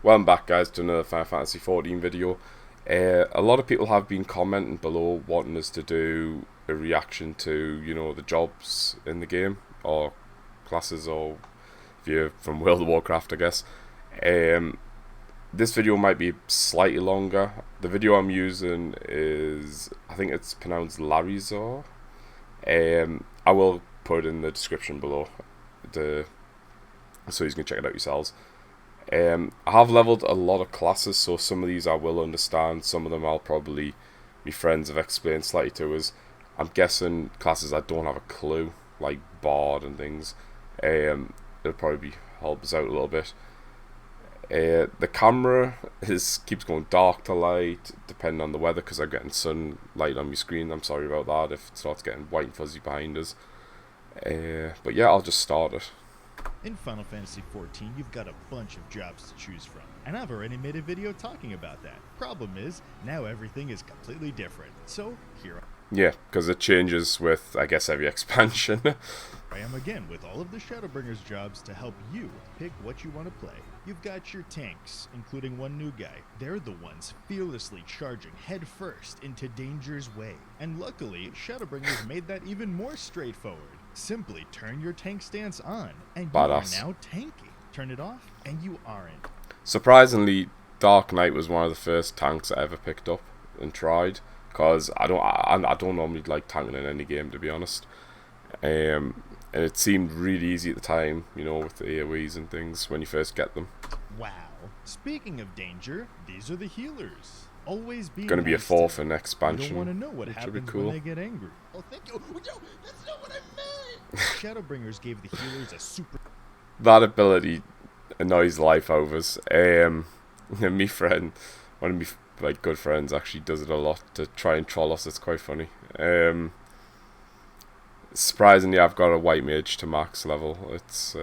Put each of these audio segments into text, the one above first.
Welcome back, guys, to another Final Fantasy XIV video. A lot of people have been commenting below wanting us to do a reaction to, the jobs in the game, or classes, or if you're from World of Warcraft, I guess. This video might be slightly longer. The video I'm using is, I think it's pronounced Larryzaur. I will put it in the description below, so you can check it out yourselves. I have leveled a lot of classes, so some of these I will understand, some of them I'll probably, my friends have explained slightly to us. I'm guessing classes I don't have a clue, like Bard and things, it'll probably help us out a little bit. The camera keeps going dark to light, depending on the weather, because I'm getting sunlight on my screen. I'm sorry about that if it starts getting white and fuzzy behind us. But yeah, I'll just start it. In Final Fantasy XIV, you've got a bunch of jobs to choose from, and I've already made a video talking about that. Problem is, now everything is completely different, so here Yeah, because it changes with, I guess, every expansion. I am again with all of the Shadowbringers jobs to help you pick what you want to play. You've got your tanks, including one new guy. They're the ones fearlessly charging headfirst into danger's way. And luckily, Shadowbringers made that even more straightforward. Simply turn your tank stance on, and you Badass. are now tanky. Turn it off, and you aren't. Surprisingly, Dark Knight was one of the first tanks I ever picked up and tried, because I don't normally like tanking in any game, to be honest. And it seemed really easy at the time, with the AoEs and things when you first get them. Wow. Speaking of danger, these are the healers. Always be Going to be a nice fourth to in them. expansion, You don't want to know what which would be happens cool. when they get angry. Oh, thank you. Yo, that's not what I meant. Shadowbringers gave the healers a super. That ability annoys the life out of us. Me friend, one of my good friends, actually does it a lot to try and troll us. It's quite funny. Surprisingly, I've got a white mage to max level. It's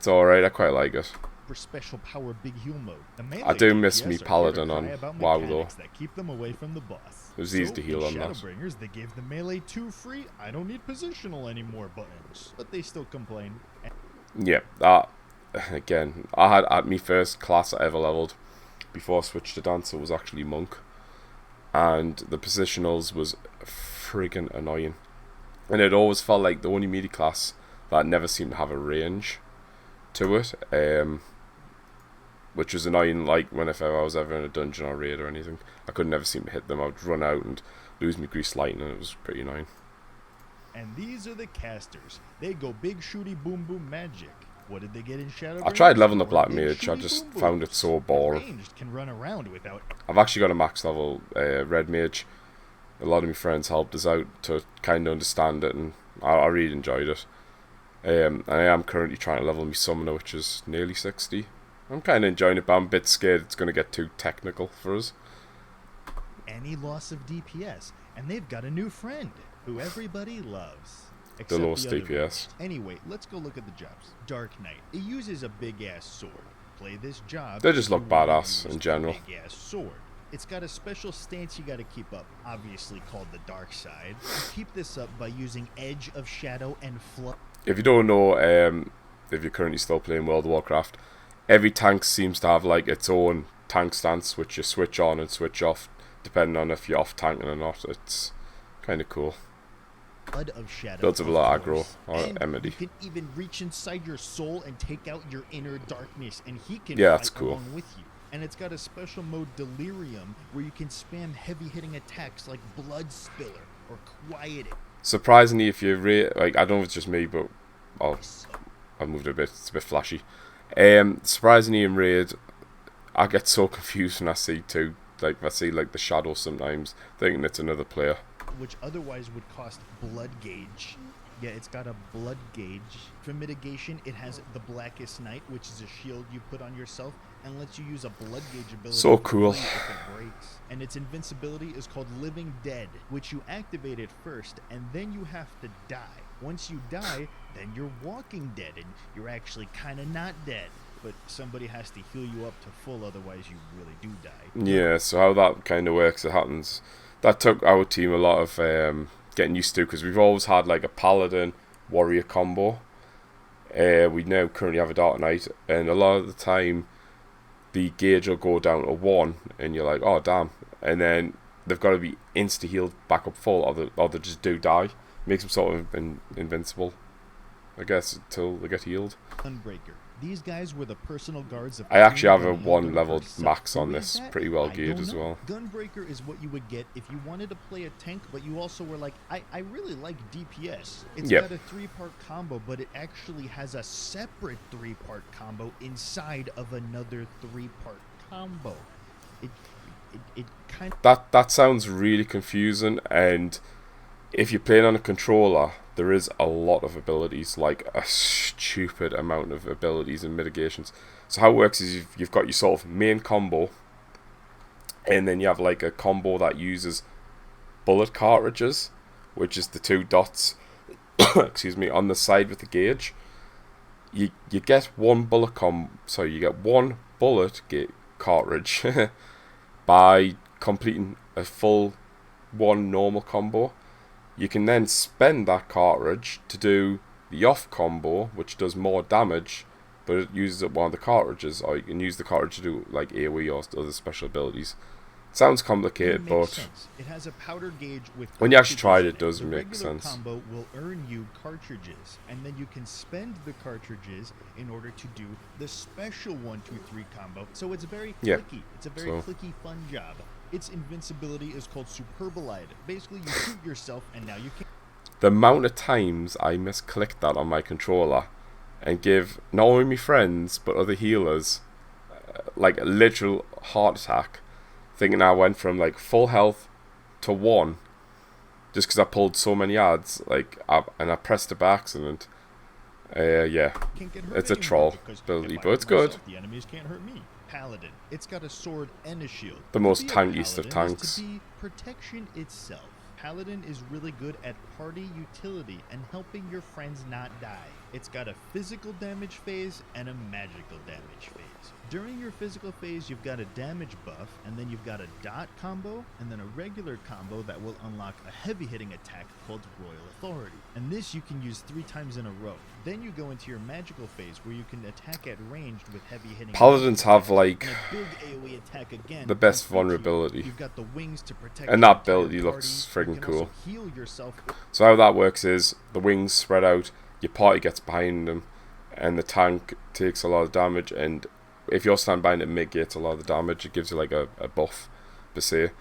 alright. I quite like it. For special power big heal mode. I do miss me Paladin on WoW though. That keep them away from the boss. It was easy to heal on that. Shadowbringers, they gave the melee 2 free. I don't need positional anymore buttons, but they still complain. Yeah, that again. I had at me first class I ever leveled before I switched to dancer was actually monk, and the positionals was friggin' annoying, and it always felt like the only melee class that never seemed to have a range to it. Which was annoying, like if I was ever in a dungeon or raid or anything. I could never seem to hit them. I would run out and lose my grease light, and it was pretty annoying. And these are the casters. They go big shooty boom boom magic. What did they get in Shadowbringers? I tried leveling the Black Big Mage, I shooty just boom found it booms. so boring. Ranged can run around without. I've actually got a max level Red Mage. A lot of my friends helped us out to kind of understand it, and I really enjoyed it. And I am currently trying to level my Summoner, which is nearly 60. I'm kind of enjoying it, but I'm a bit scared it's going to get too technical for us. Any loss of DPS, and they've got a new friend who everybody loves. The lowest other DPS. ones. Anyway, let's go look at the jobs. Dark Knight. It uses a big-ass sword. Play this job. They just if look you wanna badass use in a general. Big-ass sword. It's got a special stance you gotta keep up, obviously called the dark side. You keep this up by using Edge of Shadow and Flood. If you don't know, if you're currently still playing World of Warcraft, every tank seems to have like its own tank stance, which you switch on and switch off, depending on if you're off tanking or not. It's kind of cool. Blood of Shadow. Builds up a lot of aggro course. or And enmity. you can even reach inside your soul and take out your inner darkness, and he can Yeah, fight that's cool. along with you. And it's got a special mode, Delirium, where you can spam heavy-hitting attacks like Blood Spiller or Quiet It. Surprisingly, if you I don't know if it's just me, but I moved it a bit. It's a bit flashy. Surprisingly, in raid, I get so confused when I see the shadow sometimes, thinking it's another player. Which otherwise would cost Blood Gauge. Yeah, it's got a Blood Gauge. For mitigation, it has the Blackest Night, which is a shield you put on yourself and lets you use a Blood Gauge ability. So cool. If it breaks. And its invincibility is called Living Dead, which you activate it first, and then you have to die. Once you die, then you're Walking Dead, and you're actually kind of not dead. But somebody has to heal you up to full, otherwise you really do die. Yeah, so how that kind of works, it happens. That took our team a lot of getting used to, because we've always had like a Paladin warrior combo. We now currently have a Dark Knight, and a lot of the time the gauge will go down to 1, and you're like, oh damn, and then they've got to be insta healed back up full, or they just do die. Makes them sort of invincible, I guess, until they get healed. Gunbreaker. These guys were the personal guards of I actually have a 1 level max on this, pretty well geared as well. Gunbreaker is what you would get if you wanted to play a tank, but you also were like, I really like DPS. It's got a 3-part combo, but it actually has a separate 3-part combo inside of another 3-part combo. It kind of... That sounds really confusing, and if you're playing on a controller, there is a lot of abilities, like a stupid amount of abilities and mitigations. So how it works is you've got your sort of main combo, and then you have like a combo that uses bullet cartridges, which is the 2 dots excuse me, on the side with the gauge. You get one bullet you get one bullet cartridge by completing a full 1 normal combo. You can then spend that cartridge to do the off combo, which does more damage, but it uses up one of the cartridges, or you can use the cartridge to do like AoE or other special abilities. Sounds complicated, but sense. It has a powder gauge with when you actually try it, it does make sense. The combo will earn you cartridges, and then you can spend the cartridges in order to do the special 1, 2, 3 combo. So it's very clicky. It's a very clicky, fun job. Its invincibility is called Superbolide. Basically, you shoot yourself, and now you can't. The amount of times I misclicked that on my controller and give not only my friends but other healers like a literal heart attack, thinking I went from like full health to 1 just because I pulled so many ads, and I pressed it by accident. Yeah, it's a troll ability, but it's good. The enemies can't hurt me. Paladin. It's got a sword and a shield. The most tankiest of tanks. To be protection itself. Paladin is really good at party utility and helping your friends not die. It's got a physical damage phase and a magical damage phase. During your physical phase, you've got a damage buff, and then you've got a dot combo, and then a regular combo that will unlock a heavy hitting attack called Royal Authority. And this you can use 3 times in a row. Then you go into your magical phase where you can attack at ranged with heavy hitting. Paladins have like a big AoE attack again, the best vulnerability. You've got the wings to protect, and that ability looks friggin' cool. Heal yourself. So how that works is the wings spread out, your party gets behind them, and the tank takes a lot of damage, and if you're standing behind it, mitigates a lot of the damage. It gives you like a buff per se.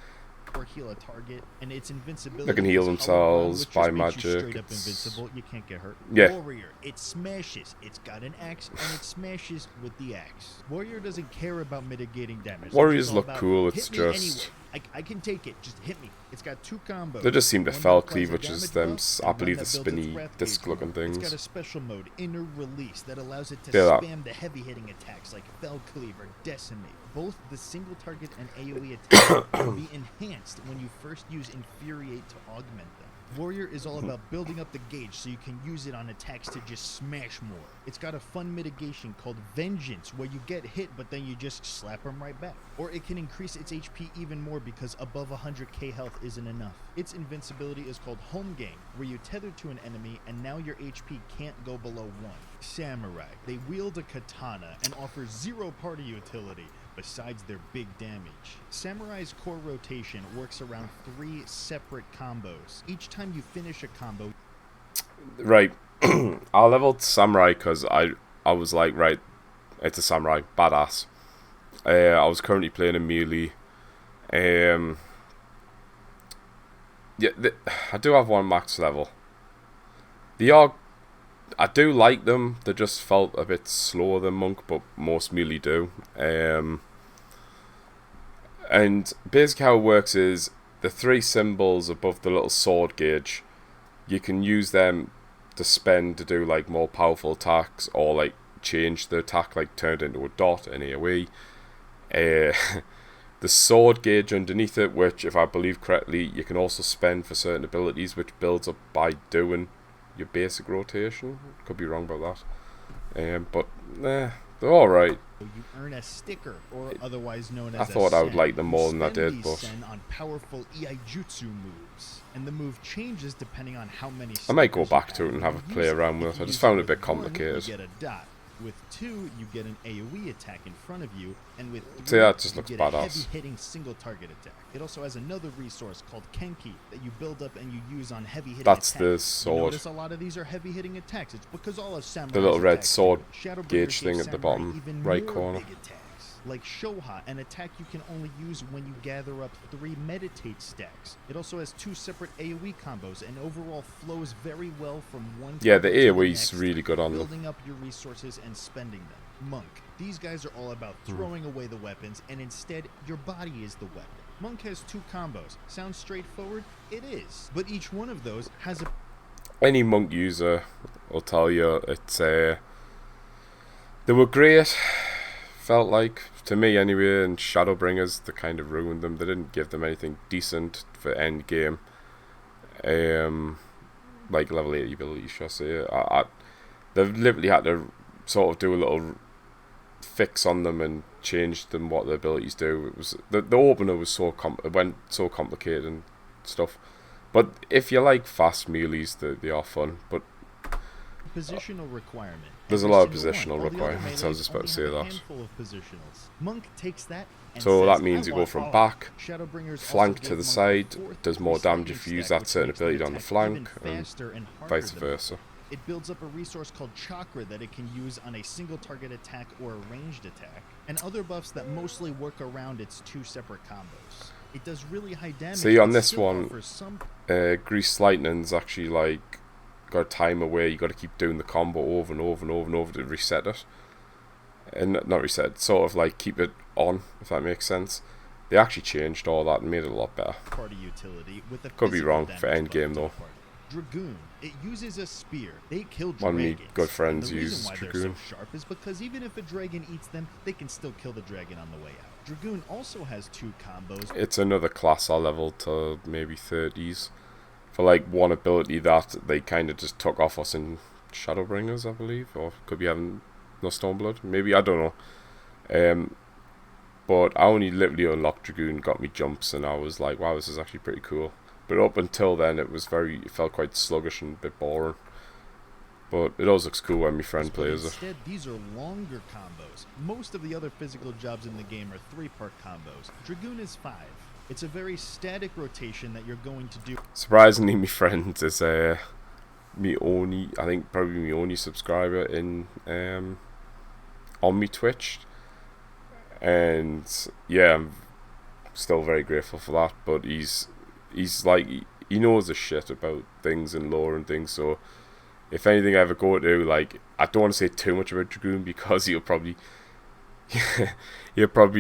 Or heal a target, and its invincibility. They can heal themselves by magic. Straight up invincible. You can't get hurt. Yeah. Warrior, it smashes. It's got an axe, and it smashes with the axe. Warrior doesn't care about mitigating damage. Warriors look cool. It's just I can take it. Just hit me. It's got 2 combos. They just seem to fell cleave, which is them. I believe the spinny disc-looking things. It's got a special mode, Inner Release, that allows it to spam the heavy-hitting attacks like Fell Cleave or Decimate. Both the single target and AoE attacks will be enhanced when you first use Infuriate to augment them. Warrior is all about building up the gauge so you can use it on attacks to just smash more. It's got a fun mitigation called Vengeance, where you get hit but then you just slap them right back. Or it can increase its HP even more because above 100k health isn't enough. Its invincibility is called Home Gang, where you tether to an enemy and now your HP can't go below 1. Samurai. They wield a katana and offer 0 party utility besides their big damage. Samurai's core rotation works around 3 separate combos. Each time you finish a combo... Right. I leveled Samurai because I was like, right, it's a Samurai. Badass. I was currently playing a melee. Yeah, I do have 1 max level. I do like them. They just felt a bit slower than Monk, but most melee do. And basically how it works is the 3 symbols above the little sword gauge, you can use them to spend to do like more powerful attacks, or like change the attack, like turned into a dot, an AoE. The sword gauge underneath it, which if I believe correctly, you can also spend for certain abilities, which builds up by doing your basic rotation. Could be wrong about that. But they're alright. You earn a sticker, or otherwise known as I thought I would like them more than I did, but sen on powerful Iaijutsu moves, and the move changes depending on how many. I might go back to it and have a play around with it. I just found it a bit complicated. You get a dot. With 2, you get an AoE attack in front of you, and with 3, See, that just you looks get badass. a heavy-hitting single-target attack. It also has another resource called Kenki that you build up and you use on heavy-hitting That's attacks. the sword. You notice a lot of these are heavy-hitting attacks. It's because all of Samurai's The little red attacks sword do. Shadowbringers gauge thing gave at the Samurai bottom even right more corner. big attacks. Like Shoha, an attack you can only use when you gather up 3 meditate stacks. It also has 2 separate AoE combos and overall flows very well from one Yeah, the combo to AoE's next, really good on them. building up your resources and spending them. Monk. These guys are all about throwing away the weapons, and instead, your body is the weapon. Monk has 2 combos. Sounds straightforward? It is. But each one of those has a... Any monk user will tell you it's they were great, felt like, to me anyway, and Shadowbringers, they kind of ruined them. They didn't give them anything decent for end game. Like level 80 abilities, should I say. They've literally had to sort of do a little fix on them and change them what their abilities do. It was the opener was it went so complicated and stuff. But if you like fast melees, they are fun. But positional requirement. There's a lot of positional requirements. I was just about to say that. Monk takes that. So that means you go from back, flank to the side, does more damage if you use that certain ability on the flank, and vice versa. It builds up a resource called Chakra that it can use on a single target attack or a ranged attack, and other buffs that mostly work around its 2 separate combos. It does really high damage. See, on this one, Grease Lightning's actually like got a timer where you got to keep doing the combo over and over and over and over to reset it. And not reset, sort of like keep it on, if that makes sense. They actually changed all that and made it a lot better. Party utility with a Could be wrong for end game though. Dragoon. It uses a spear. They kill dragons. One of my good friends and the uses reason why Dragoon. they're so sharp is because even if a dragon eats them, they can still kill the dragon on the way out. Dragoon also has 2 combos. It's another class I leveled to maybe 30s. For like one ability that they kind of just took off us in Shadowbringers, I believe. Or could be having no Stormblood. Maybe, I don't know. But I only literally unlocked Dragoon, got me jumps, and I was like, wow, this is actually pretty cool. But up until then, it felt quite sluggish and a bit boring. But it always looks cool when my friend plays it. Instead, these are longer combos. Most of the other physical jobs in the game are 3-part combos. Dragoon is 5. It's a very static rotation that you're going to do. Surprisingly, my friend is me only, I think probably my only subscriber in on me Twitch. And yeah, I'm still very grateful for that. But he's like, he knows the shit about things and lore and things, so if anything I ever go to, like, I don't want to say too much about Dragoon because he'll probably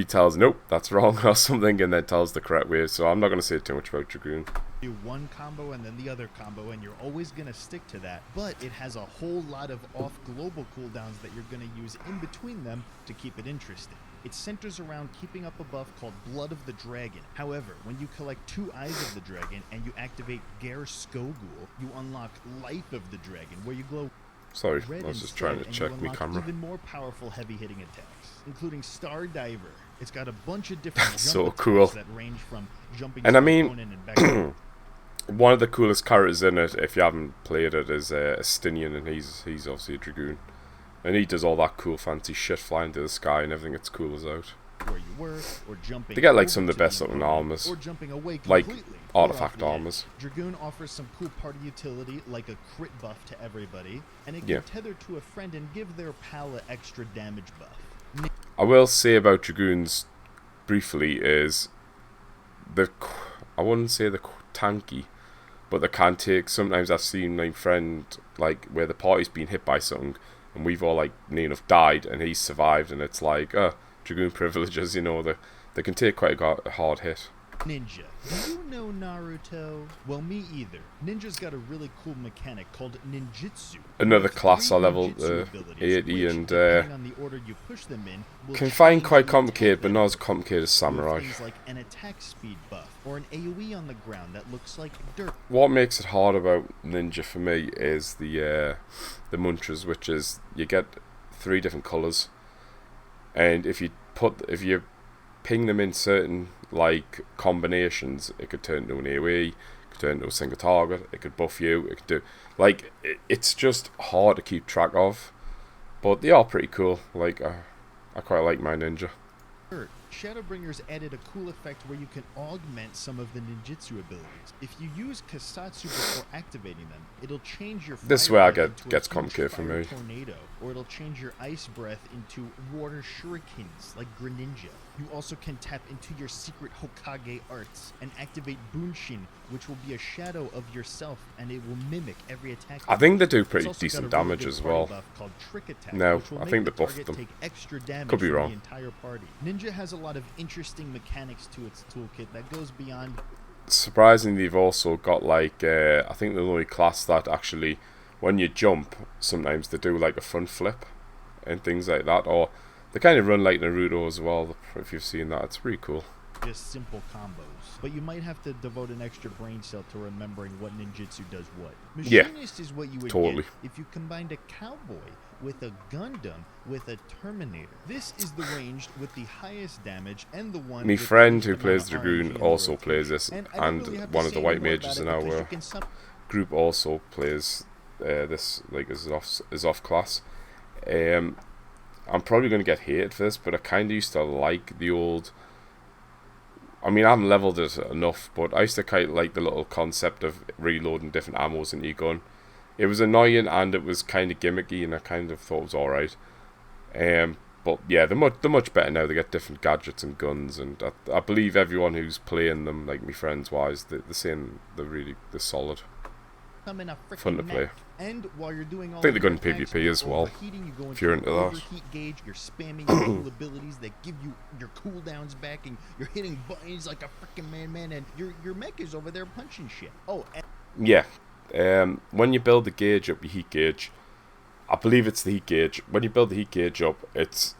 tells nope, that's wrong or something, and then tells the correct way, so I'm not going to say too much about Dragoon. Do one combo and then the other combo, and you're always going to stick to that, but it has a whole lot of off global cooldowns that you're going to use in between them to keep it interesting. It centers around keeping up a buff called Blood of the Dragon. However, when you collect 2 Eyes of the Dragon and you activate Ger Skogul, you unlock Life of the Dragon, where you glow Sorry, red I was just instead, trying to and check you my unlock camera. even more powerful heavy-hitting attacks, including Star Diver. It's got a bunch of different jump So attacks cool. that range from jumping And to I mean, opponent and back. one of the coolest characters in it, if you haven't played it, is Estinian, and he's obviously a Dragoon. And he does all that cool fancy shit flying to the sky and everything. It's cool as out. Where you were, or jumping They get like over some of the to best looking opponent, armors, or jumping away like completely, artifact or off the edge. armors. Dragoon offers some cool party utility, like a crit buff to everybody, and it can Yeah. tether to a friend and give their pal an extra damage buff. I will say about Dragoons briefly is I wouldn't say they're tanky, but they can take. Sometimes I've seen my friend like where the party's been hit by something, and we've all like near enough died, and he's survived, and it's like Dragoon privileges, you know, they can take quite a hard hit. Ninja. Do you know Naruto? Well, me either. Ninja's got a really cool mechanic called ninjutsu. Another With class 3 I leveled ninjutsu abilities, 80 which, and depending on the order you push them in, will can find change quite the complicated, attack but not as complicated as Samurai. Things like an attack speed buff or an AoE on the ground that looks like dirt. What makes it hard about Ninja for me is the mantras, which is you get 3 different colours, and if you ping them in certain like combinations, it could turn into an AoE, it could turn into a single target, it could buff you, it could do like it's just hard to keep track of. But they are pretty cool. Like, I quite like my ninja. Shadowbringers added a cool effect where you can augment some of the ninjutsu abilities. If you use Kasatsu before activating them, it'll change your This is where gets complicated for me. Tornado, or it'll change your ice breath into water shurikens like Greninja. You also can tap into your secret Hokage arts and activate Bunshin, which will be a shadow of yourself, and it will mimic every attack. I think they do pretty decent damage as well. No, I think they buffed them. Take extra damage Could be wrong. The entire party. Ninja has a lot of interesting mechanics to its toolkit that goes beyond. Surprisingly, they've also got like I think the only class that actually, when you jump, sometimes they do like a front flip and things like that, or they kind of run like Naruto as well. If you've seen that, it's pretty cool. Just simple combos, but you might have to devote an extra brain cell to remembering what ninjutsu does what. Machinist is what you would get if you combined a cowboy with a Gundam with a Terminator. This is the ranged with the highest damage and the one. My friend who plays Dragoon also plays this, and one of the white mages in our group also plays this, like as off class. I'm probably going to get hated for this, but I kind of used to like the old. I mean, I haven't leveled it enough, but I used to kind of like the little concept of reloading different ammos into your gun. It was annoying and it was kind of gimmicky, and I kind of thought it was alright. But yeah, they're much better now. They get different gadgets and guns, and I believe everyone who's playing them, like my friends wise, they're saying they're solid. Fun to play. And while you're doing all I think they're good in PvP as well. If you're into that. Overheat gauge, you're spamming your cool abilities that give you your cooldowns back, and you're hitting buttons like a freaking man, and your mech is over there punching shit. Oh, yeah. When you build the gauge up, your heat gauge, I believe it's the heat gauge. When you build the heat gauge up, it's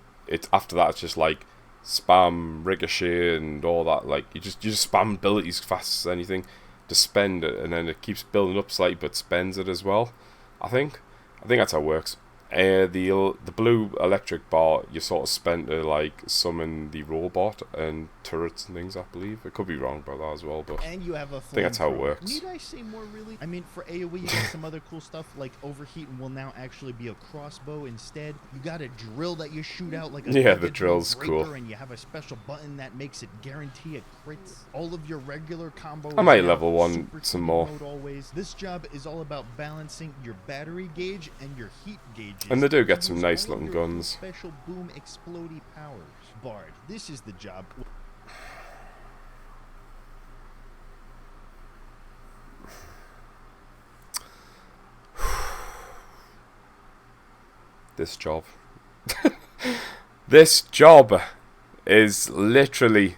after that it's just like spam, ricochet, and all that. Like you just spam abilities fast as anything to spend it, and then it keeps building up slightly, but spends it as well. I think that's how it works. The blue electric bar you sort of spent to like summon the robot and turrets and things. I believe it could be wrong about that as well, but and you have a I think that's how it works. Need I say more? Really? I mean, for AOE you get some other cool stuff like overheat will now actually be a crossbow instead. You got a drill that you shoot out like a the drill's cool, and you have a special button that makes it guarantee a crits. All of your regular combos. I might level one some more. Always. This job is all about balancing your battery gauge and your heat gauge. And they do get some nice looking guns. Special boom explodey powers. Bard, this is the job. This job. This job is literally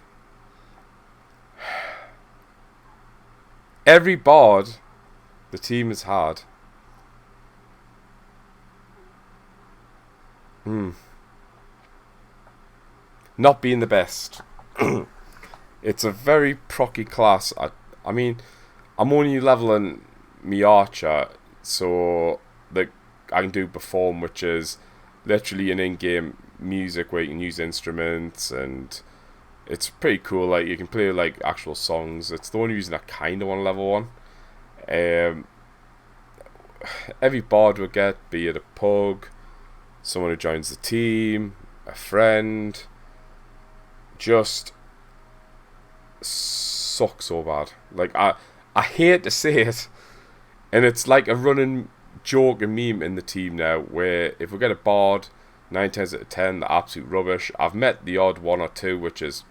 every bard the team has had. Not being the best. It's a very procky class. I mean, I'm only leveling me archer, so that I can do perform, which is literally an in-game music where you can use instruments, and it's pretty cool. Like you can play like actual songs. It's the only reason I kind of want to level one. Every bard will get, be it a pug, someone who joins the team, a friend, just suck so bad. Like I hate to say it, and it's like a running joke and meme in the team now, where if we get a bard, 9 times out of 10 they're absolute rubbish. I've met the odd one or two which is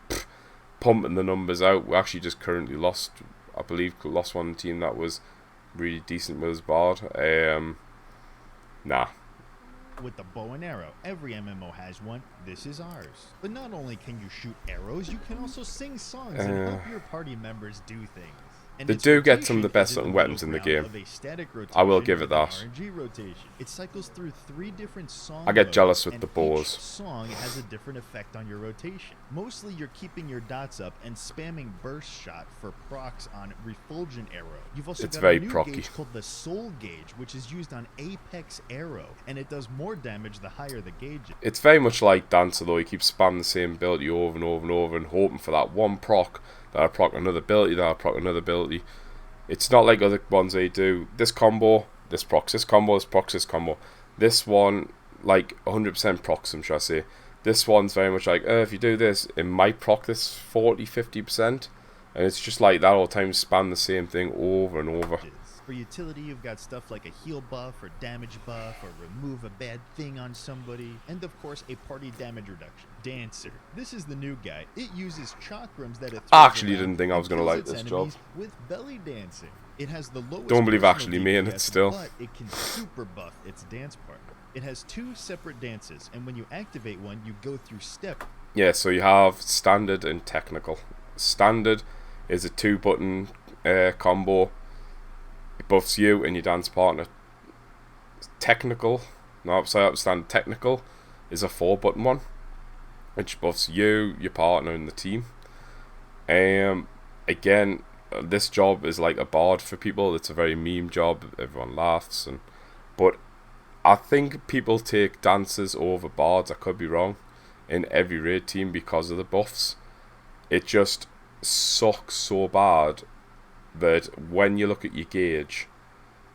pumping the numbers out. We actually just currently lost one on the team that was really decent with his bard. Nah. With the bow and arrow, every MMO has one. This is ours. But not only can you shoot arrows, you can also sing songs and help your party members do things. And they do get some of the best looking weapons in the game. I will give it that. It cycles through 3 different songs. I get jealous with the bows. Each song has a different effect on your rotation. Mostly you're keeping your dots up and spamming burst shot for procs on refulgent arrow. You've also got a new gauge called the soul gauge, which is used on apex arrow, and it does more damage the higher the gauge is. It's very much like Dancer though. You keep spamming the same ability over and over and over and hoping for that one proc. That'll proc another ability, that'll proc another ability. It's not like other ones they do. This combo, this procs this combo, this procs this combo. This one, like 100% procs them, should I say. This one's very much like, if you do this, it might proc this 40-50%. And it's just like that all the time, spam the same thing over and over. For utility, you've got stuff like a heal buff or damage buff or remove a bad thing on somebody. And of course, a party damage reduction. Dancer. This is the new guy. It uses chakrams that it I actually didn't think I was going to like this job. With belly dancing. It has the lowest Don't believe I actually personal made it DPS, still. but it can super buff its dance partner. It has 2 separate dances, and when you activate one, you go through step. Yeah, so you have standard and technical. Standard is a 2-button combo. It buffs you and your dance partner. Technical, no, sorry, standard technical is a 4-button one, which buffs you, your partner, and the team. Again, this job is like a bard for people. It's a very meme job. Everyone laughs, but I think people take dancers over bards. I could be wrong. In every raid team because of the buffs, it just sucks so bad that when you look at your gauge,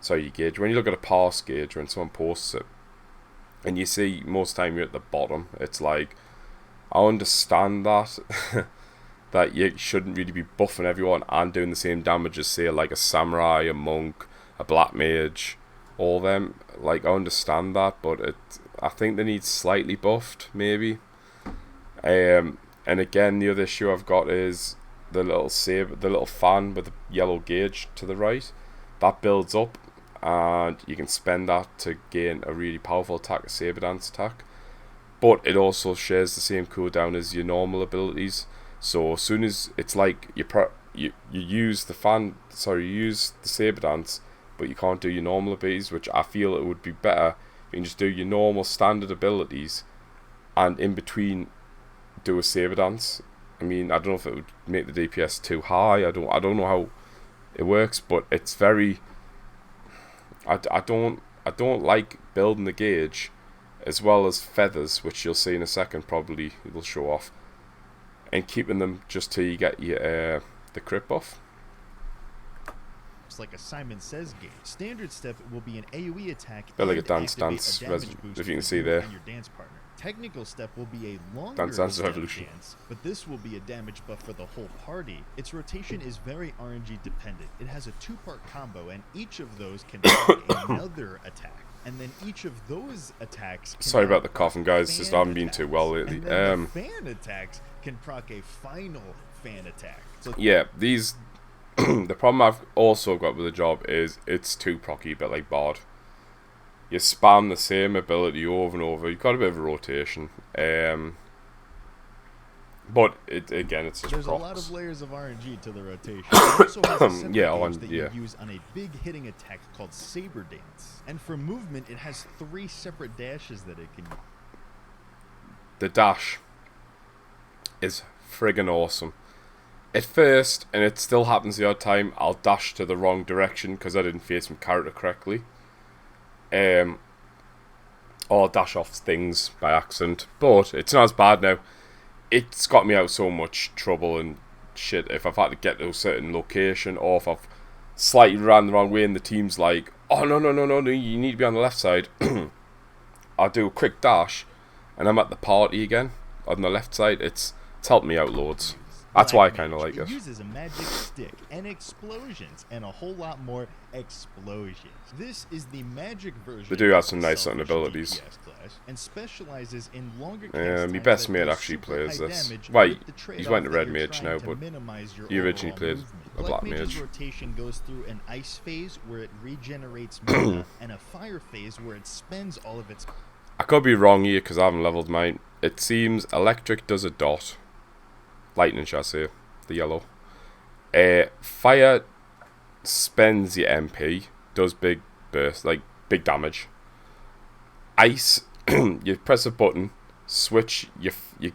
when you look at a pass gauge when someone posts it, and you see most time you're at the bottom, it's like, I understand that that you shouldn't really be buffing everyone and doing the same damage as, say, like a samurai, a monk, a black mage, all them. Like, I understand that, but I think they need slightly buffed, maybe. And again, the other issue I've got is the little fan with the yellow gauge to the right. That builds up, and you can spend that to gain a really powerful attack, a saber dance attack. But it also shares the same cooldown as your normal abilities. So as soon as it's like you use the saber dance, but you can't do your normal abilities, which I feel it would be better if you can just do your normal standard abilities, and in between do a saber dance. I mean, I don't know if it would make the DPS too high. I don't know how it works, but it's very. I don't like building the gauge, as well as feathers, which you'll see in a second. Probably it'll show off, and keeping them just till you get your the crit buff. It's like a Simon Says game. Standard step will be an AoE attack. They're like a dance, if you can see there. And your dance partner. Technical step will be a longer Dance Revolution. dance, but this will be a damage buff for the whole party. Its rotation is very RNG dependent. It has a 2-part combo, and each of those can proc another attack. And then each of those attacks can Sorry about the coughing, guys. Just I haven't been too well lately. And then the fan attacks can proc a final fan attack. So yeah, these. The problem I've also got with the job is it's too procky, but like Bard. You spam the same ability over and over. You've got a bit of a rotation. But again, it's just there's procs. a lot of layers of RNG to the rotation. It also has a separate gauge that you use on a big hitting attack called Saber Dance. And for movement, it has 3 separate dashes that it can use. The dash is friggin' awesome. At first, and it still happens the odd time, I'll dash to the wrong direction because I didn't face my character correctly. Or I'll dash off things by accident. But it's not as bad now. It's got me out of so much trouble and shit if I've had to get to a certain location, or if I've slightly ran the wrong way and the team's like, oh no, you need to be on the left side. I'll do a quick dash and I'm at the party again on the left side. It's helped me out loads. That's why I kind of like it. It uses a magic stick and explosions and a whole lot more explosions. This is the magic version. They do have some nice certain abilities. And specializes in longer my best mate actually plays this. Well, he's went to red mage now, but he originally played a black mage. Rotation goes through an ice phase where it regenerates mana and a fire phase where it spends all of its. I could be wrong here because I haven't leveled mine. It seems electric does a dot. Lightning, shall I say, the yellow. Fire spends your MP, does big burst, like big damage. Ice, you press a button, switch, you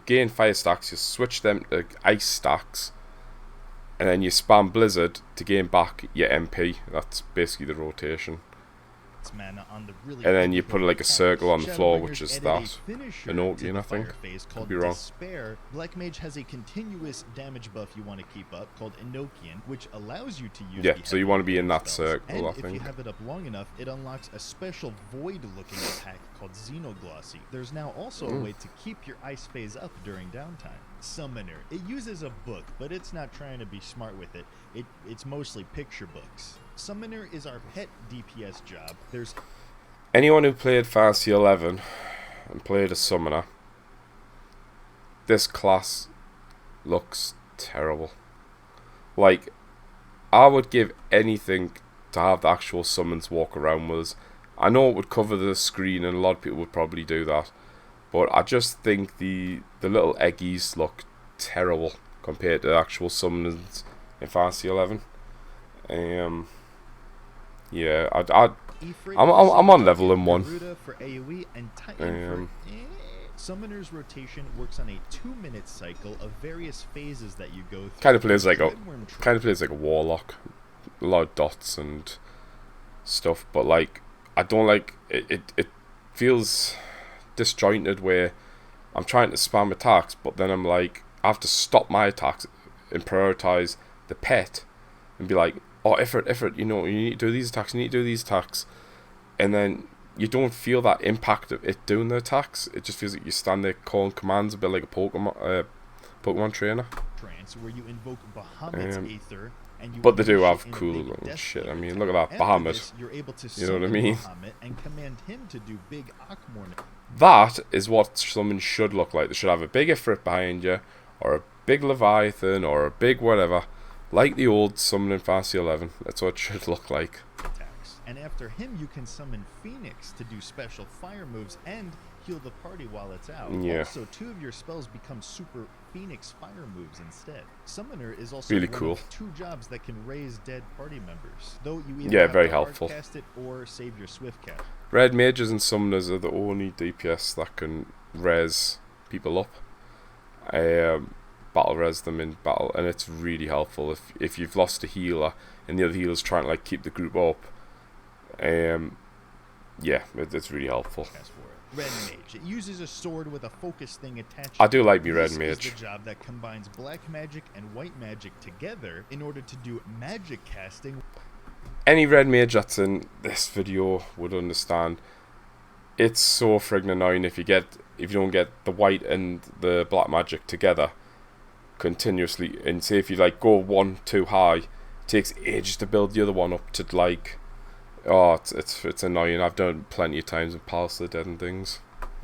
gain fire stacks, you switch them to ice stacks, and then you spam blizzard to gain back your MP. That's basically the rotation. Its mana on the really and then you big put like a circle on the floor, which Shadowbringers is added that. a finisher Enochian, to the I think. fire phase Could called be wrong. Despair. Black Mage has a continuous damage buff you want to keep up called Enochian, which allows you to use Yeah, the so you heavy want to be hitter in that spells. circle, And I if you think. have it up long enough, it unlocks a special void-looking attack called Xenoglossy. There's now also a way to keep your ice phase up during downtime. Summoner. It uses a book, but it's not trying to be smart with it. It's mostly picture books. Summoner is our pet DPS job. There's Anyone who played Fantasy 11 and played a Summoner, this class looks terrible. Like, I would give anything to have the actual summons walk around with us. I know it would cover the screen, and a lot of people would probably do that, but I just think the little eggies look terrible compared to the actual summons in Fantasy 11. Yeah, I'm on level in one. Garuda for AoE and Titan for Summoner's rotation works on a 2-minute cycle of various phases that you go through. Kind of plays like a warlock, a lot of dots and stuff. But like, I don't like it. It feels disjointed where I'm trying to spam attacks, but then I'm like, I have to stop my attacks and prioritize the pet and be like, oh, effort, you know, you need to do these attacks, and then you don't feel that impact of it doing the attacks. It just feels like you stand there calling commands a bit like a Pokemon trainer. Trance, where you invoke Bahamut's Aether, and you but they do unleash have it in a cool big death shit. I wave mean, attack. look at that After Bahamut. this, you're able to You know what I summon mean? Bahamut and command him to do big Akmorn. That is what someone should look like. They should have a big Ifrit behind you, or a big Leviathan, or a big whatever, like the old summon in Fantasy 11. That's what it should look like. Attacks. And after him, you can summon Phoenix to do special fire moves and heal the party while it's out. Yeah. Also, 2 of your spells become super Phoenix fire moves instead. Summoner is also Really one cool. of 2 jobs that can raise dead party members, though you either Yeah, have very to helpful. cast it or save your swift cast. Red mages and summoners are the only DPS that can res people up. Battle res them in battle, and it's really helpful if you've lost a healer and the other healer's trying to like keep the group up. Yeah, it's really helpful. Red Mage. It uses a sword with a focus thing attached. I do like me This Red Mage. is the job that combines black magic and white magic together in order to do magic casting. Any red mage that's in this video would understand. It's so friggin' annoying if you don't get the white and the black magic together continuously, and say if you like go one too high, it takes ages to build the other one up to like, oh, it's annoying. I've done it plenty of times in Palace of the Dead and things.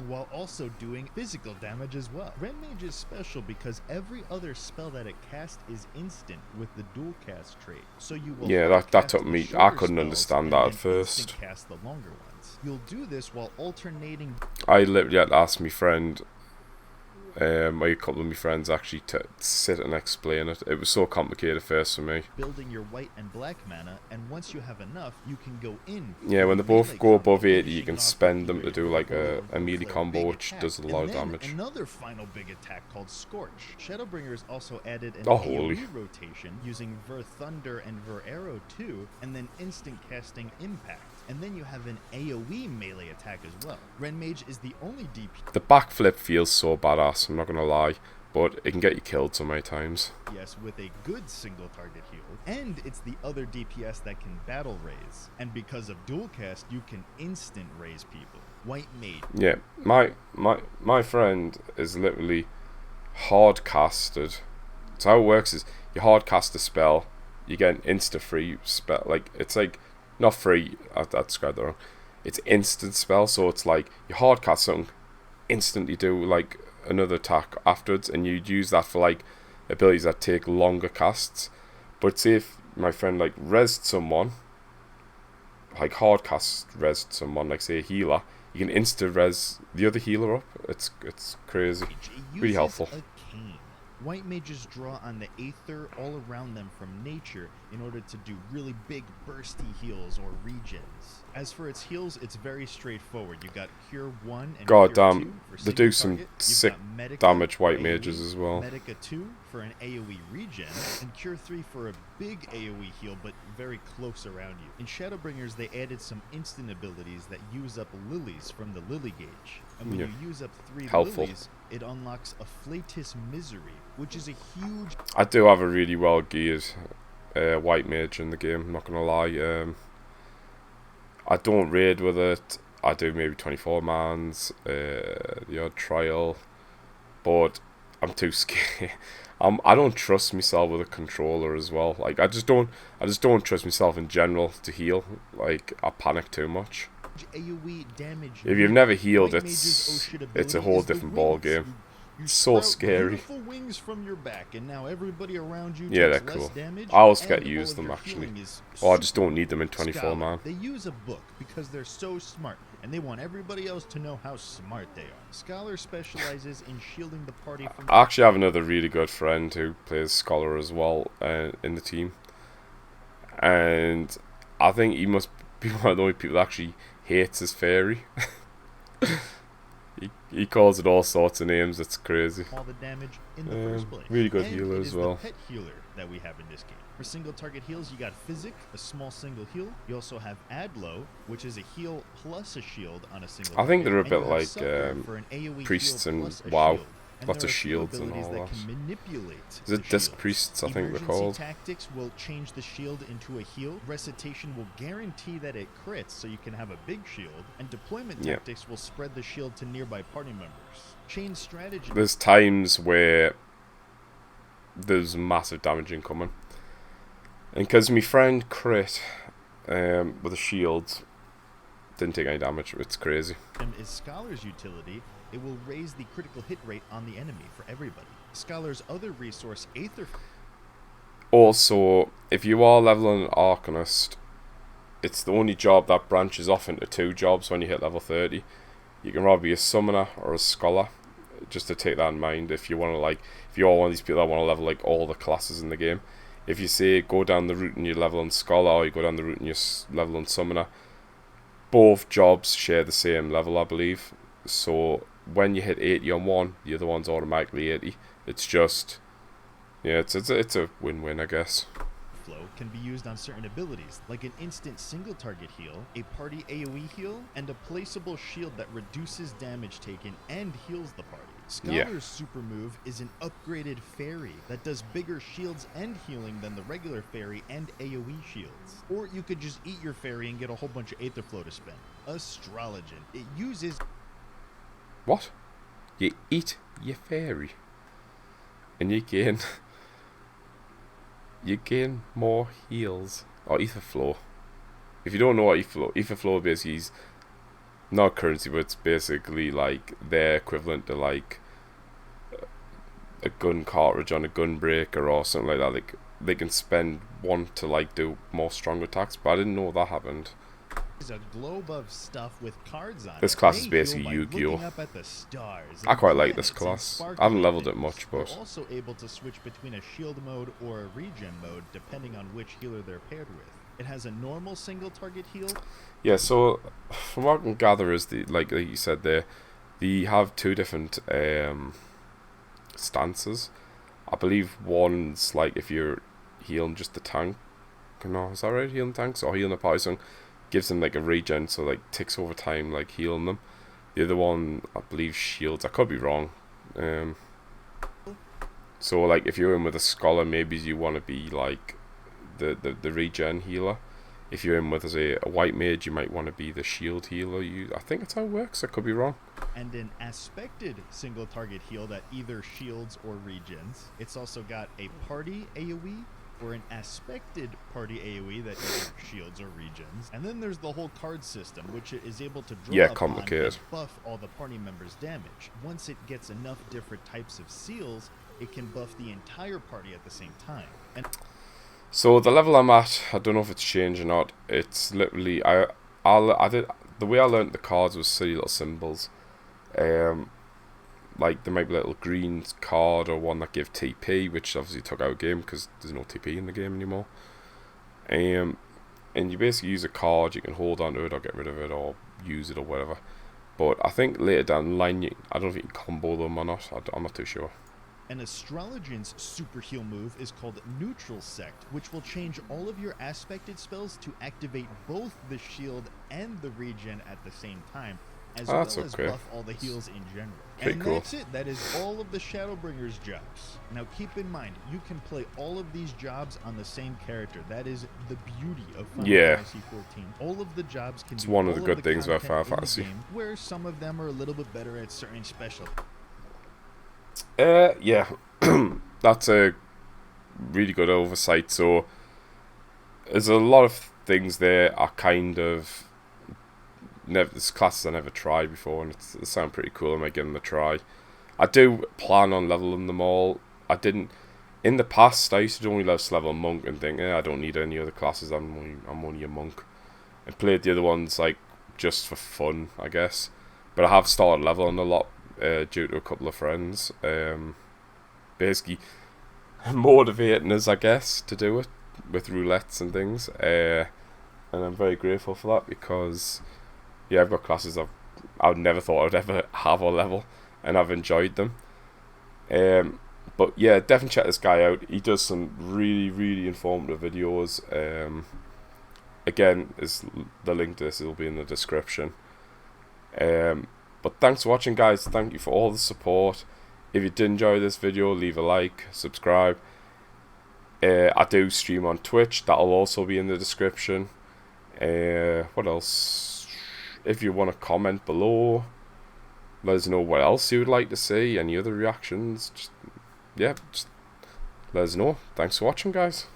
While also doing physical damage as well. Red Mage is special because every other spell that it casts is instant with the dual cast trait. So you will that cast took the me. shorter I couldn't spells understand and that then at first. instant cast the longer ones. You'll do this while alternating. I literally had to ask my friend, a couple of my friends actually, to sit and explain it. It was so complicated first for me. Building your white and black mana, and once you have enough, you can go in. Yeah, when they both melee go combo, above 80, you finishing can off spend them with to do either like your a melee big combo, which attack. does a And lot of then damage. Another final big attack called Scorch. Shadowbringers also added an Oh, AoE holy. rotation using Ver Thunder and Ver Arrow too, and then instant casting Impact. And then you have an AoE melee attack as well. Ren Mage is the only DPS The backflip feels so badass, I'm not gonna lie, but it can get you killed so many times. with a good single target heal, and it's the other DPS that can battle raise. And because of dual cast, you can instant raise people. White Mage. Yeah, my friend is literally hard casted. So how it works is you hard cast a spell, you get an insta free spell. Like it's like not free. I described that wrong. It's instant spell, so it's like you hard cast something, instantly do like another attack afterwards, and you'd use that for like abilities that take longer casts. But say if my friend like resed someone, like hard cast resed someone, like say a healer, you can insta res the other healer up. It's crazy. It Really uses helpful. a cane. White mages draw on the aether all around them from nature in order to do really big bursty heals or regens. As for its heals, it's very straightforward. You got Cure 1 and God Cure 2 damn, for they do single some target. You've sick got Medica damage, white for mages AoE, as well. Medica 2 for an AoE regen, and Cure 3 for a big AoE heal but very close around you. In Shadowbringers, they added some instant abilities that use up lilies from the lily gauge. And when Yeah. you use up 3 Helpful. lilies, it unlocks Afflatus Misery, which is a huge... I do have a really well geared white mage in the game, not gonna lie. I don't raid with it. I do maybe 24 mans, the odd trial, but I'm too scared. I don't trust myself with a controller as well. Like I just don't trust myself in general to heal. Like I panic too much. AoE damage. If you've never healed, White Mage's it's ability a whole is the different ball wings. game. You So sprout scary. beautiful wings from your back, and now everybody around you Yeah, takes they're less cool. damage. I always and get all use of them your actually. healing is Or I just super don't need them in 24 Scholar. man. They use a book because they're so smart, and they want everybody else to know how smart they are. Scholar specializes in shielding the party from... I actually have another really good friend who plays Scholar as well in the team, and I think he must be one of the only people that actually hates his fairy. He calls it all sorts of names. It's crazy. all the damage in the first place. Really good And healer it as is well. the pet healer that we have in this game. For single target heals, you got Physic, a small single heal. You also have Adlo, which is a heal plus a shield on a single I think target. they're a And bit you have like Suffer for an AoE priests heal in plus a WoW. shield. And Lots there of are a few shields and abilities all that that. can manipulate Is it the disc shield. priests? I think they're Emergency called. tactics will change the shield into a heal. Recitation will guarantee that it crits, so you can have a big shield. And deployment Yeah. tactics will spread the shield to nearby party members. Chain strategy. There's times where there's massive damage incoming, and because my friend crit with a shield, didn't take any damage. It's crazy. Is Scholar's utility. It will raise the critical hit rate on the enemy for everybody. Scholar's other resource, Aether. Also, if you are leveling an Arcanist, it's the only job that branches off into 2 jobs when you hit level 30. You can rather be a summoner or a scholar, just to take that in mind. If you want to, like, if you're one of these people that want to level like all the classes in the game, if you say go down the route and you level on scholar, or you go down the route and you level on summoner, both jobs share the same level, I believe. So when you hit 80 on one, the other one's automatically 80. It's just, yeah, it's a win-win, I guess. Flow can be used on certain abilities, like an instant single target heal, a party AoE heal, and a placeable shield that reduces damage taken and heals the party. Scholar's super move is an upgraded fairy that does bigger shields and healing than the regular fairy and AoE shields. Or you could just eat your fairy and get a whole bunch of Aether Flow to spend. Astrologian. It uses... What? You eat your fairy, and you gain more heals or ether flow. If you don't know what ether flow basically is, not currency, but it's basically like their equivalent to like a gun cartridge on a Gunbreaker or something like that. Like they can spend one to like do more strong attacks, but I didn't know that happened. Is a globe of stuff with cards on This it. class They is basically heal by Yu-Gi-Oh. looking up at the stars I and quite like this planets class. and I haven't sparkling leveled it things. much, You're but also able to switch between a shield mode or a regen mode depending on which healer they're paired with. It has a normal single target heal. yeah. So from what I can gather is like you said there, they have 2 different stances. I believe one's like if you're healing just the tank. No, is that right? Healing tanks or healing a party, so gives them like a regen, so like ticks over time, like healing them. The other one, I believe, shields. I could be wrong. So like if you're in with a scholar, maybe you want to be like the regen healer. If you're in with a white mage, you might want to be the shield healer. I think that's how it works. I could be wrong. And an aspected single target heal that either shields or regens. It's also got a party AoE or an aspected party AoE that either shields or regens. And then there's the whole card system, which it is able to draw upon complicated. and buff all the party members' damage. Once it gets enough different types of seals, it can buff the entire party at the same time. And So the level I'm at, I don't know if it's changed or not. It's literally I did the way I learned the cards was silly little symbols. like there might be a little green card or one that give TP, which obviously took out game because there's no TP in the game anymore. And you basically use a card, you can hold onto it or get rid of it or use it or whatever. But I think later down the line, I don't know if you can combo them or not. I'm not too sure. An Astrologian's super heal move is called Neutral Sect, which will change all of your aspected spells to activate both the shield and the regen at the same time, as well as buff all the heals in general. Pretty cool. That's it. That is all of the Shadowbringers jobs. Now keep in mind, you can play all of these jobs on the same character. That is the beauty of Final Fantasy XIV. All of the jobs can It's do one of all the good things about Final content in the Fantasy. game, where some of them are a little bit better at certain special. Yeah, that's a really good oversight. So there's a lot of things there I kind of there's classes I never tried before, and they sound pretty cool. I might give them a try. I do plan on leveling them all. I didn't in the past. I used to only level monk and think, I don't need any other classes. I'm only a monk, and played the other ones like just for fun, I guess. But I have started leveling a lot due to a couple of friends. Basically motivating us, I guess, to do it with roulettes and things. And I'm very grateful for that because, yeah, I've got classes I've never thought I'd ever have or level, and I've enjoyed them. But yeah, definitely check this guy out. He does some really, really informative videos. Again, the link to this will be in the description. But thanks for watching, guys. Thank you for all the support. If you did enjoy this video, leave a like, subscribe. I do stream on Twitch. That'll also be in the description. What else? If you want to comment below, let us know what else you would like to see. Any other reactions? Just let us know. Thanks for watching, guys.